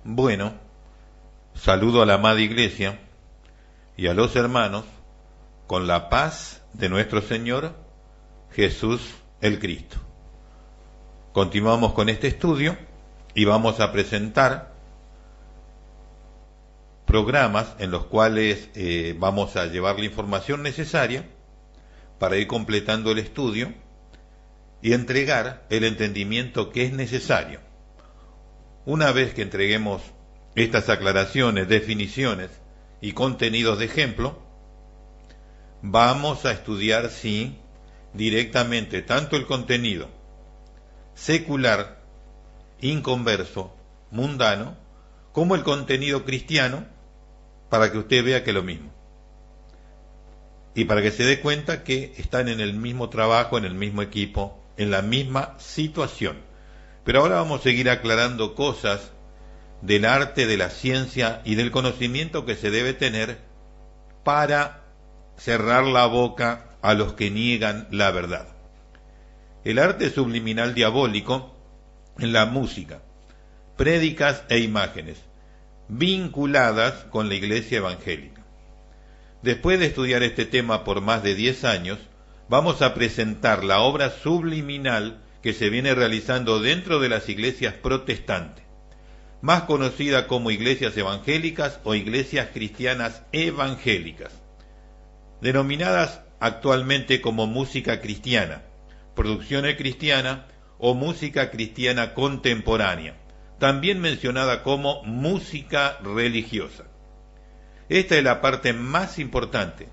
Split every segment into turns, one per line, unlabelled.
Bueno, saludo a la amada Iglesia y a los hermanos con la paz de nuestro Señor Jesús el Cristo. Continuamos con este estudio y vamos a presentar programas en los cuales vamos a llevar la información necesaria para ir completando el estudio y entregar el entendimiento que es necesario. Una vez que entreguemos estas aclaraciones, definiciones y contenidos de ejemplo, vamos a estudiar, sí, directamente tanto el contenido secular, inconverso, mundano, como el contenido cristiano, para que usted vea que es lo mismo. Y para que se dé cuenta que están en el mismo trabajo, en el mismo equipo, en la misma situación. Pero ahora vamos a seguir aclarando cosas del arte, de la ciencia y del conocimiento que se debe tener para cerrar la boca a los que niegan la verdad. El arte subliminal diabólico en la música, prédicas e imágenes, vinculadas con la iglesia evangélica. Después de estudiar este tema por más de 10 años, vamos a presentar la obra subliminal que se viene realizando dentro de las iglesias protestantes, más conocida como iglesias evangélicas o iglesias cristianas evangélicas, denominadas actualmente como música cristiana, producciones cristianas o música cristiana contemporánea, también mencionada como música religiosa. Esta es la parte más importante,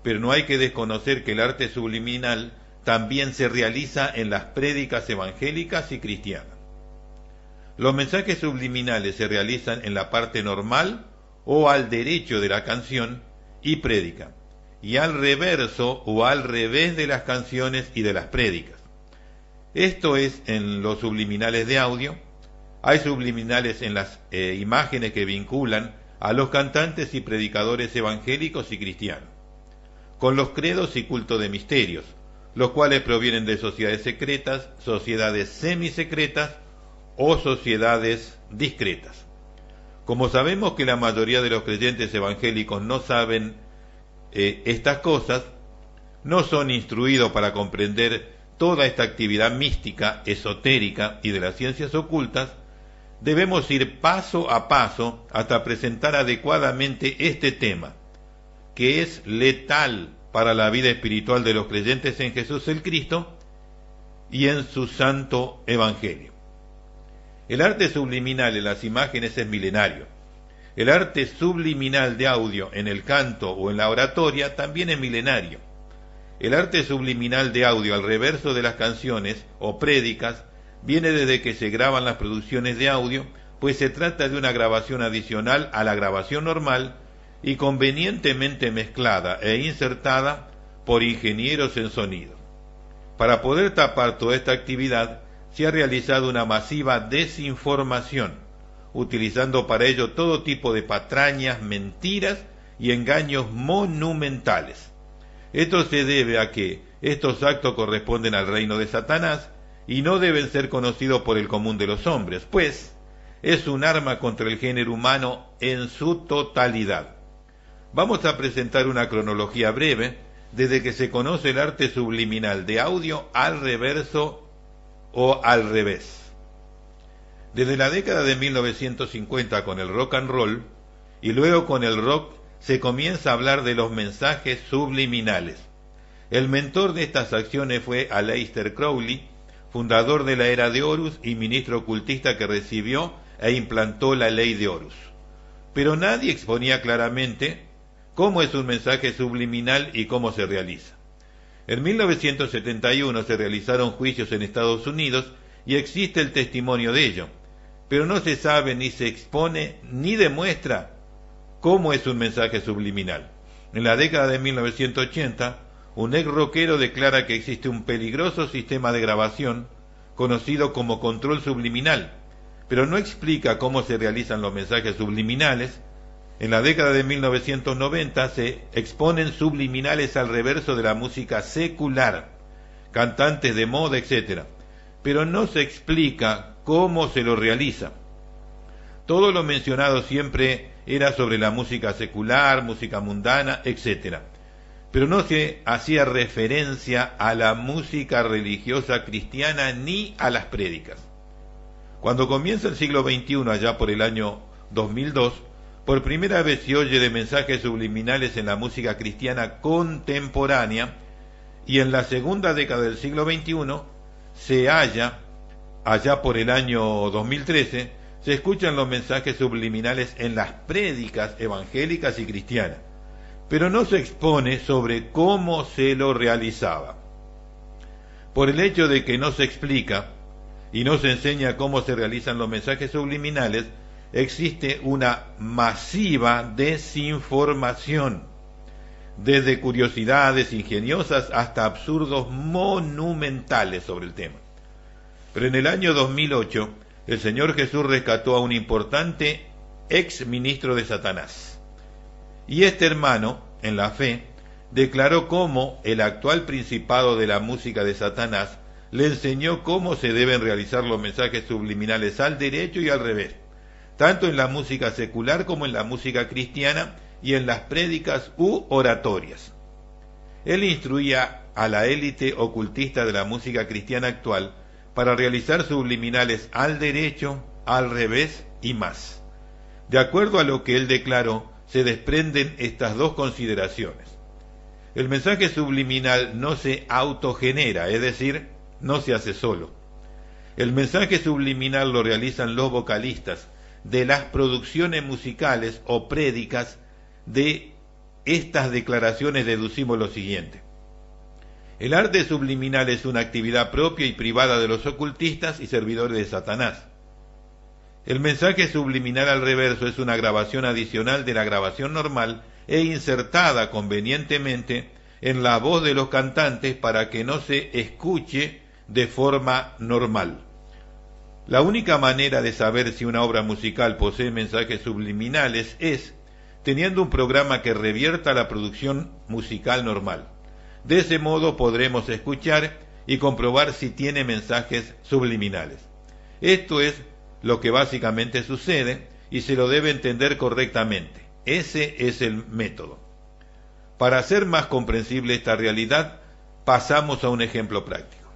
pero no hay que desconocer que el arte subliminal también se realiza en las prédicas evangélicas y cristianas. Los mensajes subliminales se realizan en la parte normal o al derecho de la canción y prédica, y al reverso o al revés de las canciones y de las prédicas. Esto es en los subliminales de audio. Hay subliminales en las imágenes que vinculan a los cantantes y predicadores evangélicos y cristianos, con los credos y culto de misterios, los cuales provienen de sociedades secretas, sociedades semisecretas o sociedades discretas. Como sabemos que la mayoría de los creyentes evangélicos no saben estas cosas, no son instruidos para comprender toda esta actividad mística, esotérica y de las ciencias ocultas, debemos ir paso a paso hasta presentar adecuadamente este tema, que es letal para la vida espiritual de los creyentes en Jesús el Cristo y en su santo evangelio. El arte subliminal en las imágenes es milenario. El arte subliminal de audio en el canto o en la oratoria también es milenario. El arte subliminal de audio al reverso de las canciones o prédicas viene desde que se graban las producciones de audio, pues se trata de una grabación adicional a la grabación normal y convenientemente mezclada e insertada por ingenieros en sonido. Para poder tapar toda esta actividad, se ha realizado una masiva desinformación, utilizando para ello todo tipo de patrañas, mentiras y engaños monumentales. Esto se debe a que estos actos corresponden al reino de Satanás y no deben ser conocidos por el común de los hombres, pues es un arma contra el género humano en su totalidad. Vamos a presentar una cronología breve desde que se conoce el arte subliminal de audio al reverso o al revés. Desde la década de 1950 con el rock and roll y luego con el rock se comienza a hablar de los mensajes subliminales. El mentor de estas acciones fue Aleister Crowley, fundador de la era de Horus y ministro ocultista que recibió e implantó la ley de Horus. Pero nadie exponía claramente cómo es un mensaje subliminal y cómo se realiza. En 1971 se realizaron juicios en Estados Unidos y existe el testimonio de ello, pero no se sabe ni se expone ni demuestra cómo es un mensaje subliminal. En la década de 1980, un ex rockero declara que existe un peligroso sistema de grabación conocido como control subliminal, pero no explica cómo se realizan los mensajes subliminales. En la década de 1990 se exponen subliminales al reverso de la música secular, cantantes de moda, etc., pero no se explica cómo se lo realiza. Todo lo mencionado siempre era sobre la música secular, música mundana, etc. Pero no se hacía referencia a la música religiosa cristiana ni a las prédicas. Cuando comienza el siglo XXI, allá por el año 2002, por primera vez se oye de mensajes subliminales en la música cristiana contemporánea, y en la segunda década del siglo XXI se halla, allá por el año 2013, se escuchan los mensajes subliminales en las prédicas evangélicas y cristianas, pero no se expone sobre cómo se lo realizaba. Por el hecho de que no se explica y no se enseña cómo se realizan los mensajes subliminales, existe una masiva desinformación, desde curiosidades ingeniosas hasta absurdos monumentales sobre el tema. Pero en el año 2008, el Señor Jesús rescató a un importante ex ministro de Satanás. Y este hermano, en la fe, declaró cómo el actual principado de la música de Satanás le enseñó cómo se deben realizar los mensajes subliminales al derecho y al revés, tanto en la música secular como en la música cristiana y en las prédicas u oratorias. Él instruía a la élite ocultista de la música cristiana actual para realizar subliminales al derecho, al revés y más. De acuerdo a lo que él declaró, se desprenden estas dos consideraciones. El mensaje subliminal no se autogenera, es decir, no se hace solo. El mensaje subliminal lo realizan los vocalistas de las producciones musicales o prédicas. De estas declaraciones deducimos lo siguiente: el arte subliminal es una actividad propia y privada de los ocultistas y servidores de Satanás. El mensaje subliminal al reverso es una grabación adicional de la grabación normal e insertada convenientemente en la voz de los cantantes para que no se escuche de forma normal. La única manera de saber si una obra musical posee mensajes subliminales es teniendo un programa que revierta la producción musical normal. De ese modo podremos escuchar y comprobar si tiene mensajes subliminales. Esto es lo que básicamente sucede y se lo debe entender correctamente. Ese es el método. Para hacer más comprensible esta realidad, pasamos a un ejemplo práctico.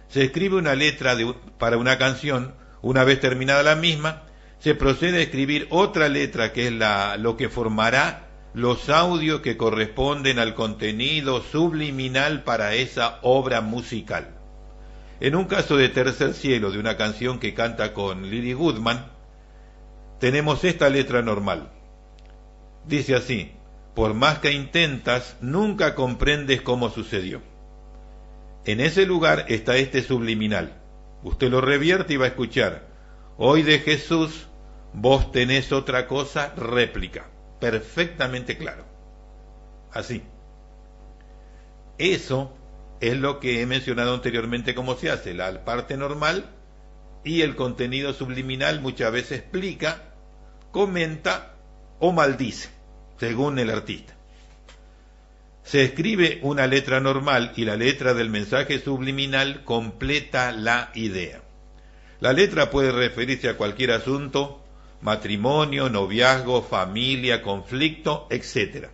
Se escribe una letra para una canción. Una vez terminada la misma, se procede a escribir otra letra que es lo que formará los audios que corresponden al contenido subliminal para esa obra musical. En un caso de Tercer Cielo, de una canción que canta con Lily Goodman, tenemos esta letra normal. Dice así: por más que intentas, nunca comprendes cómo sucedió. En ese lugar está este subliminal. Usted lo revierte y va a escuchar: hoy de Jesús, vos tenés otra cosa, réplica. Perfectamente claro. Así. Eso es lo que he mencionado anteriormente cómo se hace. La parte normal y el contenido subliminal muchas veces explica, comenta o maldice, según el artista. Se escribe una letra normal y la letra del mensaje subliminal completa la idea. La letra puede referirse a cualquier asunto: matrimonio, noviazgo, familia, conflicto, etc.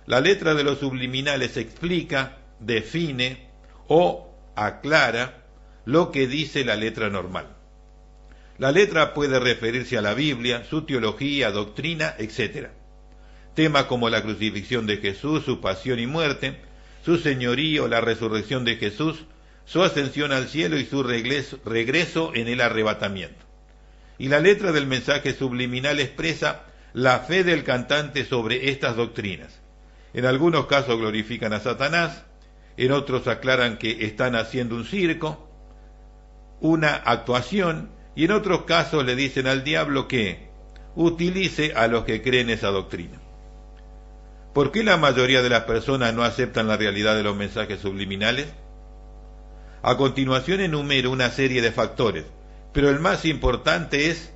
La letra de los subliminales explica, define o aclara lo que dice la letra normal. La letra puede referirse a la Biblia, su teología, doctrina, etc. Temas como la crucifixión de Jesús, su pasión y muerte, su señorío, la resurrección de Jesús, su ascensión al cielo y su regreso en el arrebatamiento. Y la letra del mensaje subliminal expresa la fe del cantante sobre estas doctrinas. En algunos casos glorifican a Satanás, en otros aclaran que están haciendo un circo, una actuación, y en otros casos le dicen al diablo que utilice a los que creen esa doctrina. ¿Por qué la mayoría de las personas no aceptan la realidad de los mensajes subliminales? A continuación enumero una serie de factores, pero el más importante es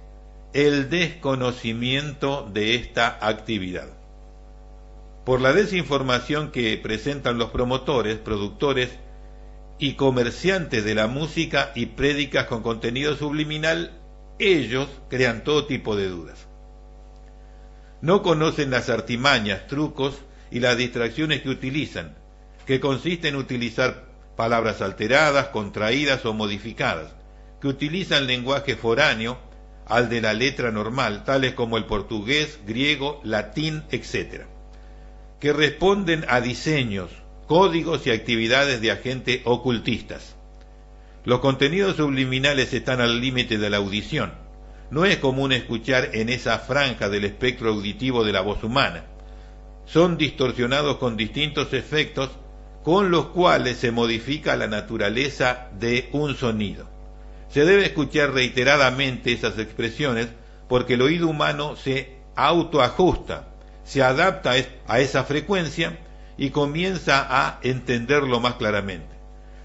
el desconocimiento de esta actividad. Por la desinformación que presentan los promotores, productores y comerciantes de la música y prédicas con contenido subliminal, ellos crean todo tipo de dudas. No conocen las artimañas, trucos y las distracciones que utilizan, que consiste en utilizar palabras alteradas, contraídas o modificadas, que utilizan lenguaje foráneo al de la letra normal, tales como el portugués, griego, latín, etc., que responden a diseños, códigos y actividades de agentes ocultistas. Los contenidos subliminales están al límite de la audición. No es común escuchar en esa franja del espectro auditivo de la voz humana. Son distorsionados con distintos efectos con los cuales se modifica la naturaleza de un sonido. Se debe escuchar reiteradamente esas expresiones porque el oído humano se autoajusta, se adapta a esa frecuencia y comienza a entenderlo más claramente.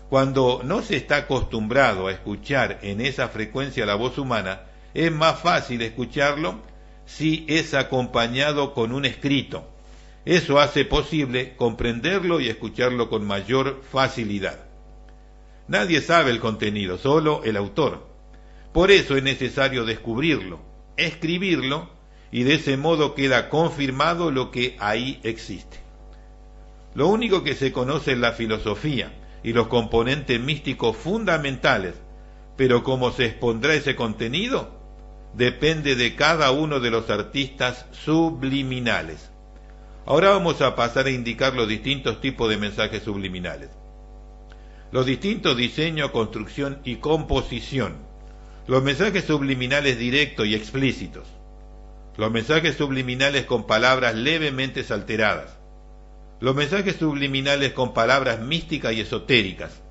Cuando no se está acostumbrado a escuchar en esa frecuencia la voz humana, es más fácil escucharlo si es acompañado con un escrito. Eso hace posible comprenderlo y escucharlo con mayor facilidad. Nadie sabe el contenido, solo el autor. Por eso es necesario descubrirlo, escribirlo, y de ese modo queda confirmado lo que ahí existe. Lo único que se conoce es la filosofía y los componentes místicos fundamentales, pero cómo se expondrá ese contenido depende de cada uno de los artistas subliminales. Ahora vamos a pasar a indicar los distintos tipos de mensajes subliminales. Los distintos diseños, construcción y composición. Los mensajes subliminales directos y explícitos. Los mensajes subliminales con palabras levemente alteradas. Los mensajes subliminales con palabras místicas y esotéricas.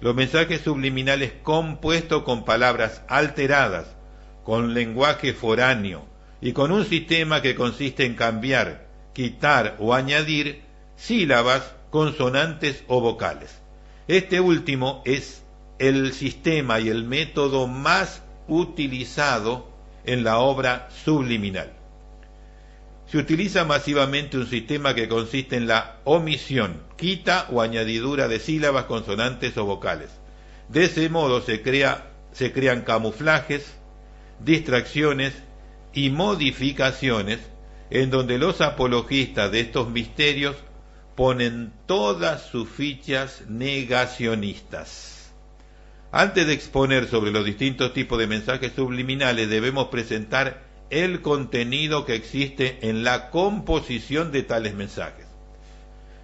Los mensajes subliminales compuestos con palabras alteradas, con lenguaje foráneo y con un sistema que consiste en cambiar, quitar o añadir sílabas, consonantes o vocales. Este último es el sistema y el método más utilizado en la obra subliminal. Se utiliza masivamente un sistema que consiste en la omisión, quita o añadidura de sílabas, consonantes o vocales. De ese modo se crean camuflajes, distracciones y modificaciones en donde los apologistas de estos misterios ponen todas sus fichas negacionistas. Antes de exponer sobre los distintos tipos de mensajes subliminales, debemos presentar el contenido que existe en la composición de tales mensajes.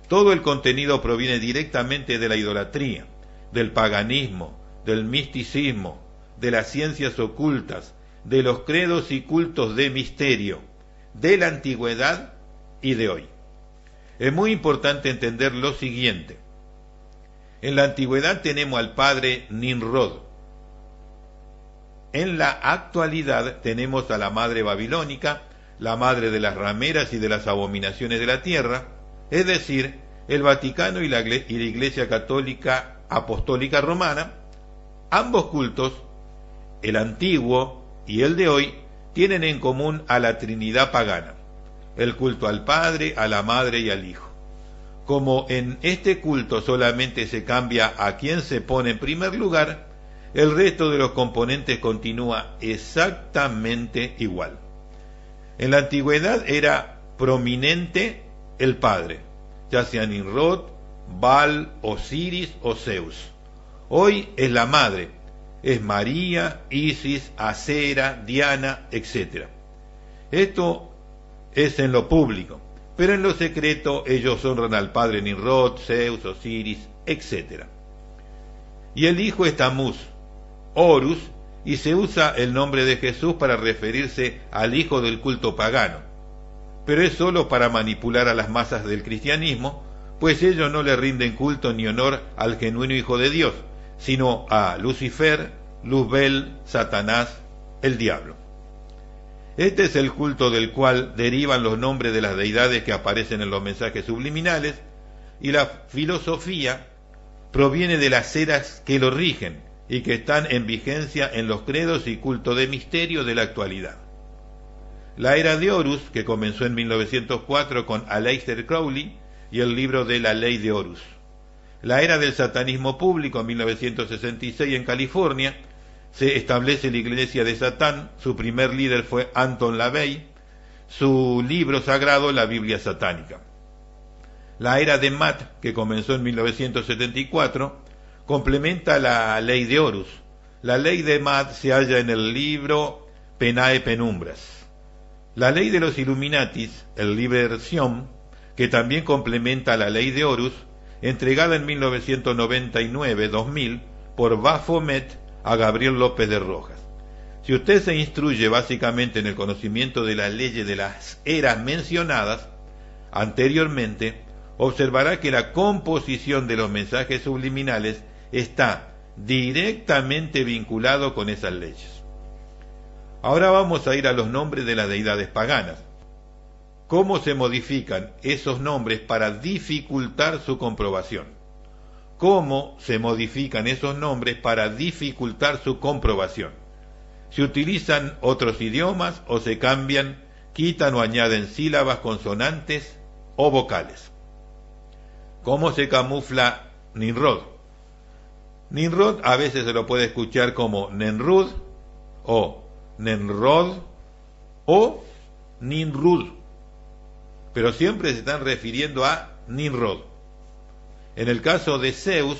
Todo el contenido proviene directamente de la idolatría, del paganismo, del misticismo, de las ciencias ocultas, de los credos y cultos de misterio, de la antigüedad y de hoy. Es muy importante entender lo siguiente. En la antigüedad tenemos al padre Nimrod. En la actualidad tenemos a la madre babilónica, la madre de las rameras y de las abominaciones de la tierra, es decir, el Vaticano y la Iglesia Católica Apostólica Romana. Ambos cultos, el antiguo y el de hoy, tienen en común a la Trinidad pagana, el culto al Padre, a la Madre y al Hijo. Como en este culto solamente se cambia a quien se pone en primer lugar, el resto de los componentes continúa exactamente igual. En la antigüedad era prominente el Padre, ya sea Nimrod, Baal, Osiris o Zeus. Hoy es la Madre, es María, Isis, Acera, Diana, etc. Esto es en lo público, pero en lo secreto ellos honran al padre Nimrod, Zeus, Osiris, etc. Y el hijo es Tamuz, Horus, y se usa el nombre de Jesús para referirse al hijo del culto pagano, pero es solo para manipular a las masas del cristianismo, pues ellos no le rinden culto ni honor al genuino Hijo de Dios, sino a Lucifer, Luzbel, Satanás, el diablo. Este es el culto del cual derivan los nombres de las deidades que aparecen en los mensajes subliminales, y la filosofía proviene de las eras que lo rigen y que están en vigencia en los credos y cultos de misterio de la actualidad. La era de Horus, que comenzó en 1904 con Aleister Crowley y el libro de la ley de Horus. La era del satanismo público en 1966 en California se establece la Iglesia de Satán. Su primer líder fue Anton LaVey. Su libro sagrado, la Biblia satánica. La era de Mat, que comenzó en 1974, complementa la ley de Horus. La ley de Mat se halla en el libro Penae Penumbras. La ley de los Illuminatis, el Liber Sion, que también complementa la ley de Horus, entregada en 1999-2000 por Baphomet a Gabriel López de Rojas. Si usted se instruye básicamente en el conocimiento de las leyes de las eras mencionadas anteriormente, observará que la composición de los mensajes subliminales está directamente vinculado con esas leyes. Ahora vamos a ir a los nombres de las deidades paganas. ¿Cómo se modifican esos nombres para dificultar su comprobación? ¿Cómo se modifican esos nombres para dificultar su comprobación? ¿Se utilizan otros idiomas o se cambian, quitan o añaden sílabas, consonantes o vocales? ¿Cómo se camufla Nimrod? Nimrod a veces se lo puede escuchar como Nenrud o Nenrod o Nimrud, pero siempre se están refiriendo a Nimrod. En el caso de Zeus,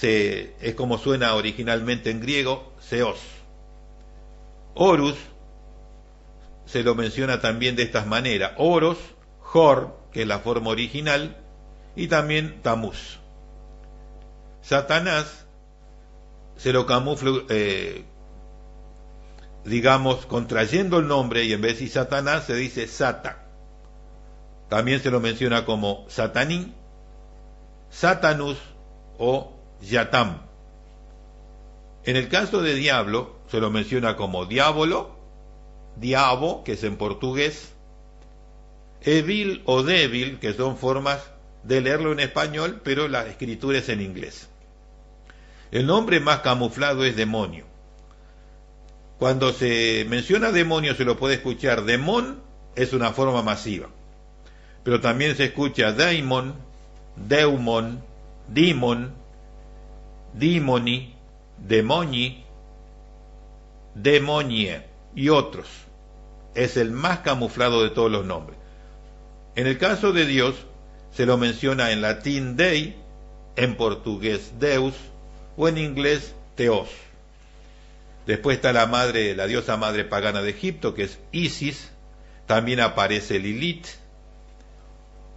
es como suena originalmente en griego, Zeos. Horus se lo menciona también de estas maneras: Oros, Hor, que es la forma original, y también Tamuz. Satanás se lo camufla, digamos, contrayendo el nombre, y en vez de decir Satanás se dice Sata. También se lo menciona como Sataní, Satanus o Yatam. En el caso de diablo se lo menciona como diablo, diabo, que es en portugués, evil o débil, que son formas de leerlo en español, pero la escritura es en inglés. El nombre más camuflado es demonio. Cuando se menciona demonio se lo puede escuchar demon, es una forma masiva, pero también se escucha daimon, deumon, demon, demoni, demoni, demonie y otros. Es el más camuflado de todos los nombres. En el caso de Dios se lo menciona en latín Dei, en portugués Deus o en inglés Theos. Después está la diosa madre pagana de Egipto, que es Isis. También aparece Lilith,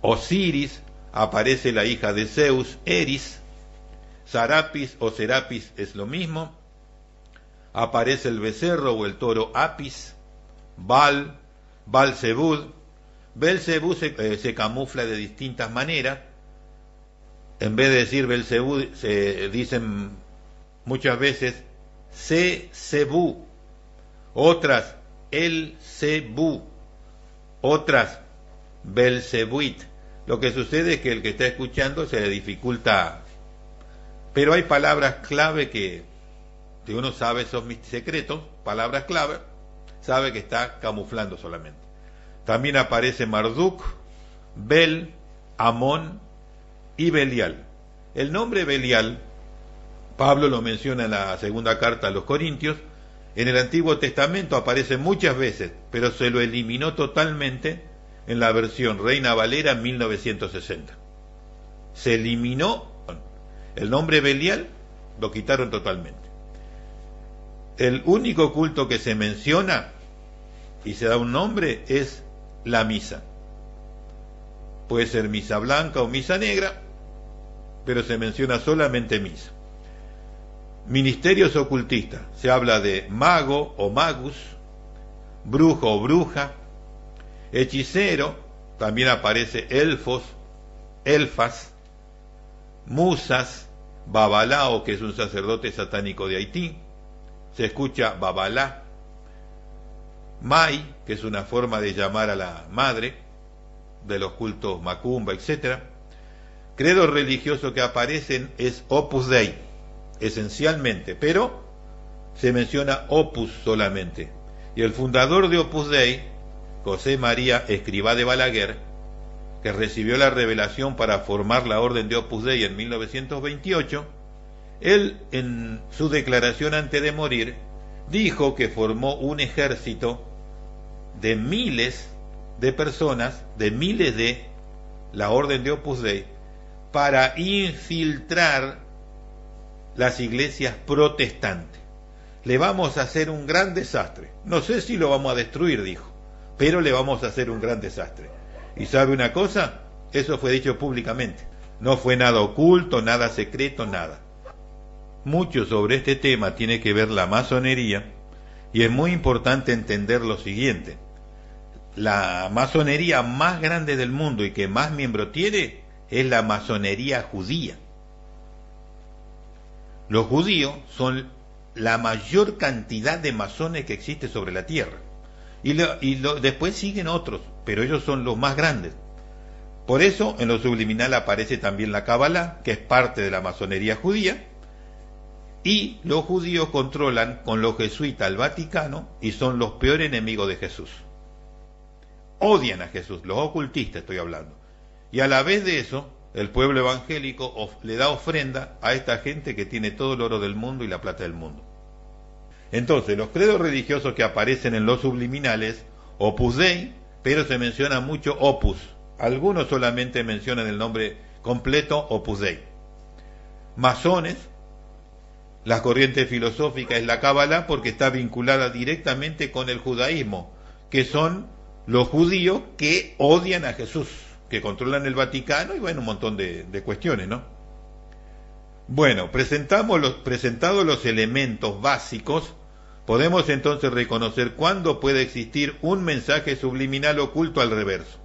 Osiris, aparece la hija de Zeus, Eris. Sarapis o Serapis es lo mismo. Aparece el becerro o el toro Apis, Baal, Belzebú. Belzebú se camufla de distintas maneras. En vez de decir Belzebú, se dicen muchas veces Zebú, otras El Zebú, otras Belzebuit. Lo que sucede es que el que está escuchando se le dificulta, pero hay palabras clave que si uno sabe esos mis secretos, palabras clave, sabe que está camuflando solamente. También aparece Marduk, Bel, Amón y Belial. El nombre Belial, Pablo lo menciona en la segunda carta a los Corintios. En el Antiguo Testamento aparece muchas veces, pero se lo eliminó totalmente en la versión Reina Valera 1960. Se eliminó el nombre Belial, lo quitaron totalmente. El único culto que se menciona y se da un nombre es la misa. Puede ser misa blanca o misa negra, pero se menciona solamente misa. Ministerios ocultistas, se habla de mago o magus, brujo o bruja, hechicero, también aparece elfos, elfas, musas, babalao, que es un sacerdote satánico de Haití, se escucha babalá, mai, que es una forma de llamar a la madre de los cultos macumba, etc. Credos religiosos que aparecen es Opus Dei, esencialmente, pero se menciona Opus solamente. Y el fundador de Opus Dei, José María Escrivá de Balaguer, que recibió la revelación para formar la orden de Opus Dei en 1928, Él, en su declaración antes de morir, dijo que formó un ejército de miles de personas, de miles de la orden de Opus Dei, para infiltrar las iglesias protestantes. Le vamos a hacer un gran desastre. No sé si lo vamos a destruir, dijo, pero le vamos a hacer un gran desastre. ¿Y sabe una cosa? Eso fue dicho públicamente. No fue nada oculto, nada secreto, nada. Mucho sobre este tema tiene que ver la masonería, y es muy importante entender lo siguiente. La masonería más grande del mundo y que más miembros tiene es la masonería judía. Los judíos son la mayor cantidad de masones que existe sobre la tierra. Después siguen otros, pero ellos son los más grandes. Por eso en lo subliminal aparece también la Kabbalah, que es parte de la masonería judía, y los judíos controlan con los jesuitas al Vaticano y son los peores enemigos de Jesús. Odian a Jesús, los ocultistas estoy hablando. Y a la vez de eso, el pueblo evangélico le da ofrenda a esta gente que tiene todo el oro del mundo y la plata del mundo. Entonces, los credos religiosos que aparecen en los subliminales, Opus Dei, pero se menciona mucho Opus. Algunos solamente mencionan el nombre completo, Opus Dei. Masones, la corriente filosófica es la Kabbalah porque está vinculada directamente con el judaísmo, que son los judíos que odian a Jesús, que controlan el Vaticano y bueno, un montón de cuestiones, ¿no? Bueno, presentados los elementos básicos, podemos entonces reconocer cuándo puede existir un mensaje subliminal oculto al reverso.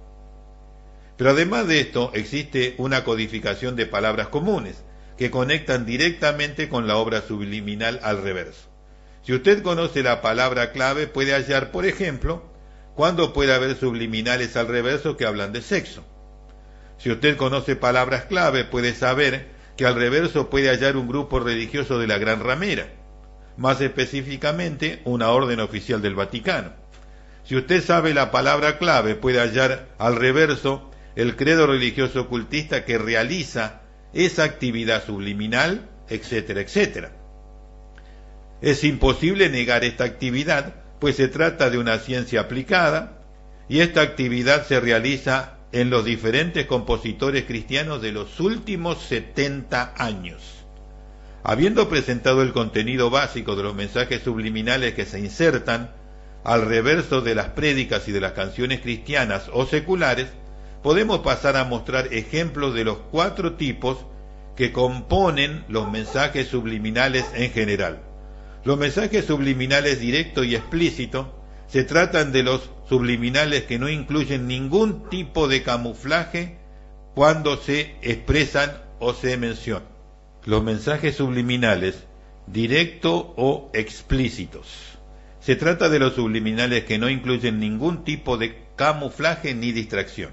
Pero además de esto, existe una codificación de palabras comunes que conectan directamente con la obra subliminal al reverso. Si usted conoce la palabra clave, puede hallar, por ejemplo, cuándo puede haber subliminales al reverso que hablan de sexo. Si usted conoce palabras clave, puede saber que al reverso puede hallar un grupo religioso de la Gran Ramera, más específicamente una orden oficial del Vaticano. Si usted sabe la palabra clave, puede hallar al reverso el credo religioso ocultista que realiza esa actividad subliminal, etcétera, etcétera. Es imposible negar esta actividad, pues se trata de una ciencia aplicada, y esta actividad se realiza en los diferentes compositores cristianos de los últimos 70 años. Habiendo presentado el contenido básico de los mensajes subliminales que se insertan al reverso de las prédicas y de las canciones cristianas o seculares, podemos pasar a mostrar ejemplos de los 4 tipos que componen los mensajes subliminales en general. Los mensajes subliminales directo y explícito se tratan de los subliminales que no incluyen ningún tipo de camuflaje cuando se expresan o se mencionan. Los mensajes subliminales directo o explícitos. Se trata de los subliminales que no incluyen ningún tipo de camuflaje ni distracción.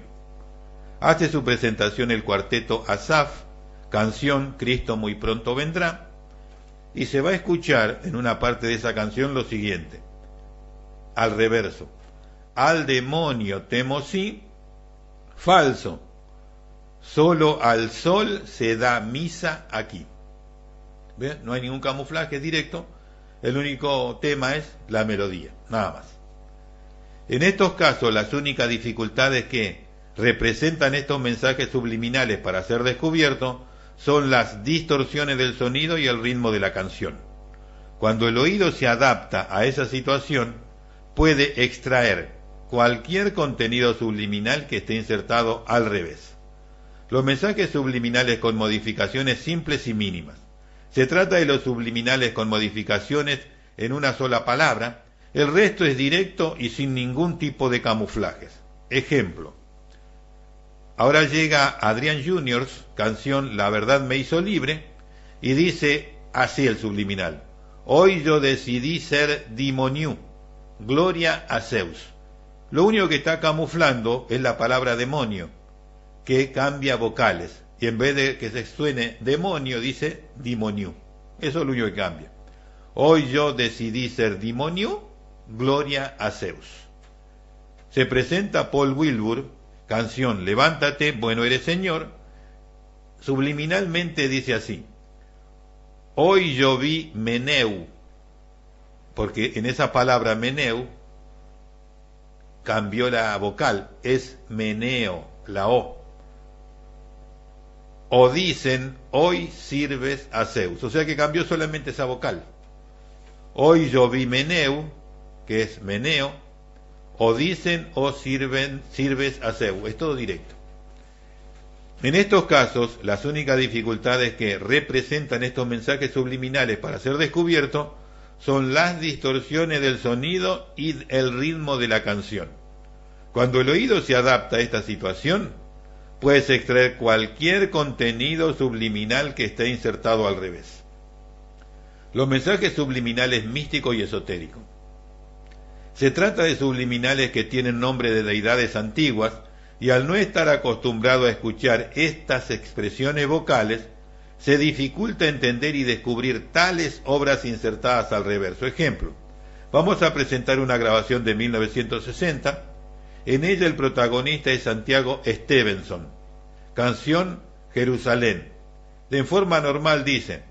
Hace su presentación el cuarteto Asaf, canción Cristo muy pronto vendrá, y se va a escuchar en una parte de esa canción lo siguiente, al reverso: al demonio temo sí, falso, solo al sol se da misa aquí. ¿Ven? No hay ningún camuflaje directo, el único tema es la melodía, nada más. En estos casos, las únicas dificultades que representan estos mensajes subliminales para ser descubiertos son las distorsiones del sonido y el ritmo de la canción. Cuando el oído se adapta a esa situación, puede extraer cualquier contenido subliminal que esté insertado al revés. Los mensajes subliminales con modificaciones simples y mínimas. Se trata de los subliminales con modificaciones en una sola palabra, el resto es directo y sin ningún tipo de camuflajes. Ejemplo. Ahora llega Adrián Juniors, canción La verdad me hizo libre, y dice así el subliminal: hoy yo decidí ser dimoniu, gloria a Zeus. Lo único que está camuflando es la palabra demonio, que cambia vocales, y en vez de que se suene demonio, dice dimoniu. Eso es lo único que cambia. Hoy yo decidí ser dimoniu, gloria a Zeus. Se presenta Paul Wilbur, canción Levántate, bueno eres Señor, subliminalmente dice así: hoy yo decidí ser dimoniu, gloria a Zeus. Se presenta Paul Wilbur, canción Levántate, bueno eres Señor, subliminalmente dice así: hoy yo decidí ser dimoniu, gloria a Zeus. Se presenta Paul Wilbur, canción Levántate, bueno eres Señor, hoy yo vi meneu, porque en esa palabra meneu cambió la vocal, es meneo, la O. O dicen, hoy sirves a Zeus, o sea que cambió solamente esa vocal. Hoy yo vi meneu, que es meneo, o dicen, o sirves a Zeus, es todo directo. En estos casos, las únicas dificultades que representan estos mensajes subliminales para ser descubiertos son las distorsiones del sonido y el ritmo de la canción. Cuando el oído se adapta a esta situación, puedes extraer cualquier contenido subliminal que esté insertado al revés. Los mensajes subliminales místicos y esotéricos. Se trata de subliminales que tienen nombre de deidades antiguas, y al no estar acostumbrado a escuchar estas expresiones vocales, se dificulta entender y descubrir tales obras insertadas al reverso. Ejemplo, vamos a presentar una grabación de 1960, en ella el protagonista es Santiago Stevenson, canción Jerusalén. En forma normal dice,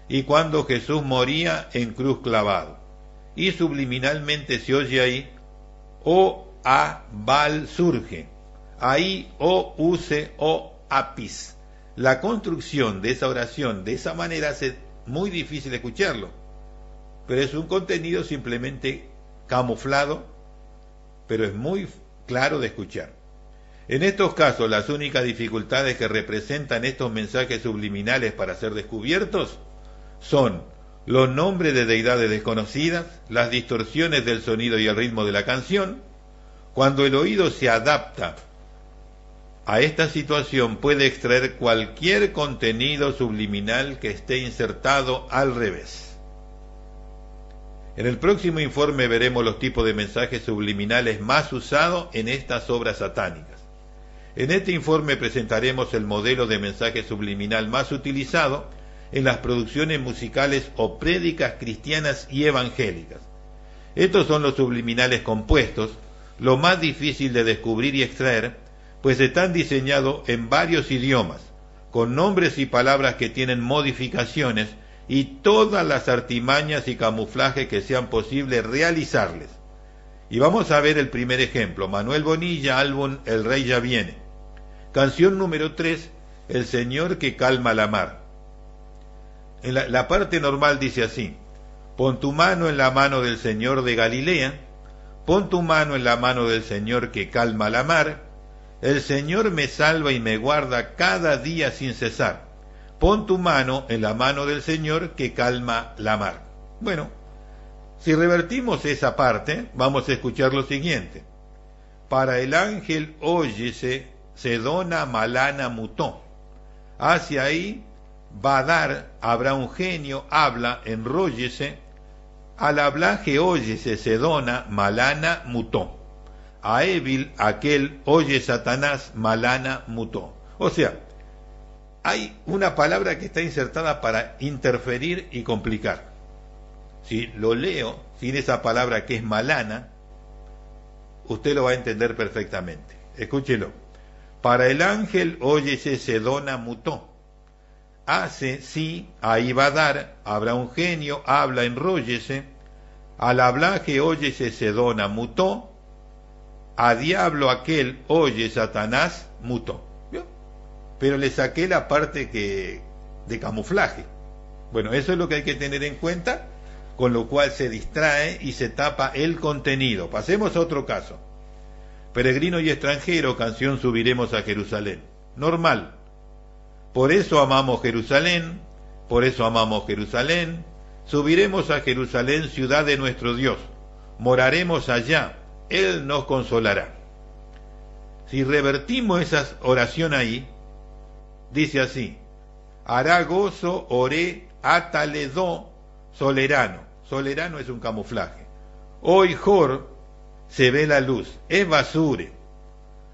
y cuando Jesús moría en cruz clavado, y subliminalmente se oye ahí, o a Bal surge, ahí o use o apis. La construcción de esa oración de esa manera hace muy difícil escucharlo, pero es un contenido simplemente camuflado, pero es muy claro de escuchar. En estos casos, las únicas dificultades que representan estos mensajes subliminales para ser descubiertos son los nombres de deidades desconocidas, las distorsiones del sonido y el ritmo de la canción. Cuando el oído se adapta a esta situación, puede extraer cualquier contenido subliminal que esté insertado al revés. En el próximo informe veremos los tipos de mensajes subliminales más usados en estas obras satánicas. En este informe presentaremos el modelo de mensaje subliminal más utilizado en las producciones musicales o prédicas cristianas y evangélicas. Estos son los subliminales compuestos, lo más difícil de descubrir y extraer, pues están diseñados en varios idiomas, con nombres y palabras que tienen modificaciones y todas las artimañas y camuflajes que sean posible realizarles. Y vamos a ver el primer ejemplo, Manuel Bonilla, álbum El Rey ya viene. Canción número 3, El Señor que calma la mar. En la parte normal dice así, pon tu mano en la mano del Señor de Galilea, pon tu mano en la mano del Señor que calma la mar, el Señor me salva y me guarda cada día sin cesar. Pon tu mano en la mano del Señor que calma la mar. Bueno, si revertimos esa parte, vamos a escuchar lo siguiente. Para el ángel óyese, Sedona Malana mutó. Hacia ahí va a dar, habrá un genio, habla, enróllese. Al hablaje óyese, Sedona Malana mutó. A Évil, aquel, oye Satanás, Malana mutó. O sea, hay una palabra que está insertada para interferir y complicar. Si lo leo sin esa palabra que es malana, usted lo va a entender perfectamente. Escúchelo. Para el ángel óyese Sedona mutó. Hace, sí, ahí va a dar, habrá un genio, habla, enróllese. Al hablaje óyese Sedona mutó. A diablo aquel, oye Satanás, mutó. ¿Vio? Pero le saqué la parte de camuflaje. Bueno, eso es lo que hay que tener en cuenta, con lo cual se distrae y se tapa el contenido. Pasemos a otro caso. Peregrino y extranjero, canción Subiremos a Jerusalén. Normal. Por eso amamos Jerusalén, por eso amamos Jerusalén. Subiremos a Jerusalén, ciudad de nuestro Dios. Moraremos allá. Él nos consolará. Si revertimos esa oración ahí, dice así, hará gozo, oré, ataledó, solerano. Solerano es un camuflaje. Hoy Jor se ve la luz, es basure.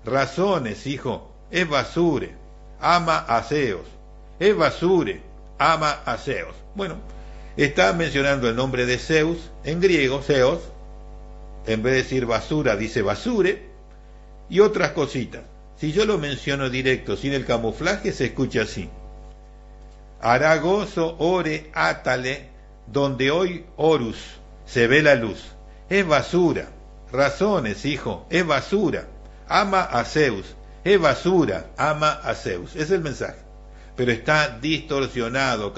Razones, hijo, es basure. Ama a Zeus, es basure, ama a Zeus. Bueno, está mencionando el nombre de Zeus, en griego, Zeus. En vez de decir basura, dice basure, y otras cositas. Si yo lo menciono directo, sin el camuflaje, se escucha así. hará gozo ore átale, donde hoy Horus se ve la luz. Es basura. Razones, hijo, es basura. Ama a Zeus. Es basura, ama a Zeus. Es el mensaje. Pero está distorsionado,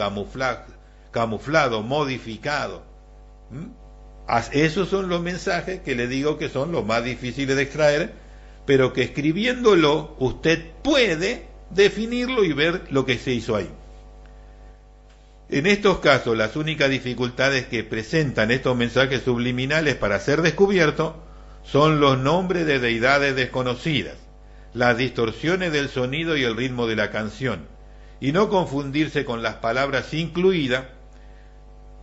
camuflado, modificado. Esos son los mensajes que le digo que son los más difíciles de extraer, pero que escribiéndolo usted puede definirlo y ver lo que se hizo ahí. En estos casos, las únicas dificultades que presentan estos mensajes subliminales para ser descubiertos son los nombres de deidades desconocidas, las distorsiones del sonido y el ritmo de la canción, y no confundirse con las palabras incluidas,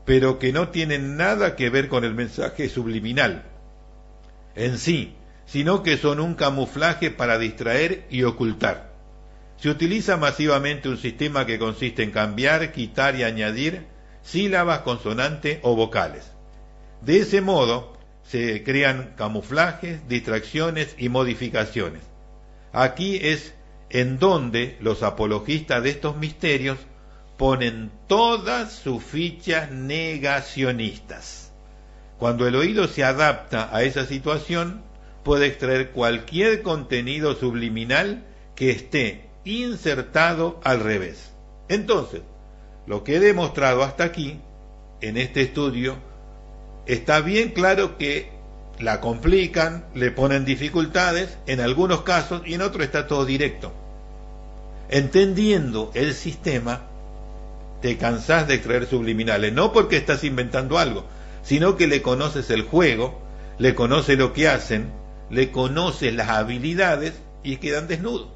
pero que no tienen nada que ver con el mensaje subliminal en sí, sino que son un camuflaje para distraer y ocultar. Se utiliza masivamente un sistema que consiste en cambiar, quitar y añadir sílabas, consonantes o vocales. De ese modo se crean camuflajes, distracciones y modificaciones. Aquí es en donde los apologistas de estos misterios ponen todas sus fichas negacionistas. Cuando el oído se adapta a esa situación, puede extraer cualquier contenido subliminal que esté insertado al revés. Entonces, lo que he demostrado hasta aquí, en este estudio, está bien claro que la complican, le ponen dificultades, en algunos casos, y en otros está todo directo. Entendiendo el sistema, te cansás de extraer subliminales, no porque estás inventando algo, sino que le conoces el juego, le conoces lo que hacen, le conoces las habilidades y quedan desnudos.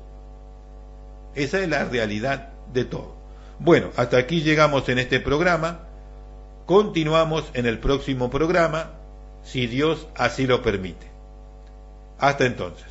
Esa es la realidad de todo. Bueno, hasta aquí llegamos en este programa. Continuamos en el próximo programa, si Dios así lo permite. Hasta entonces.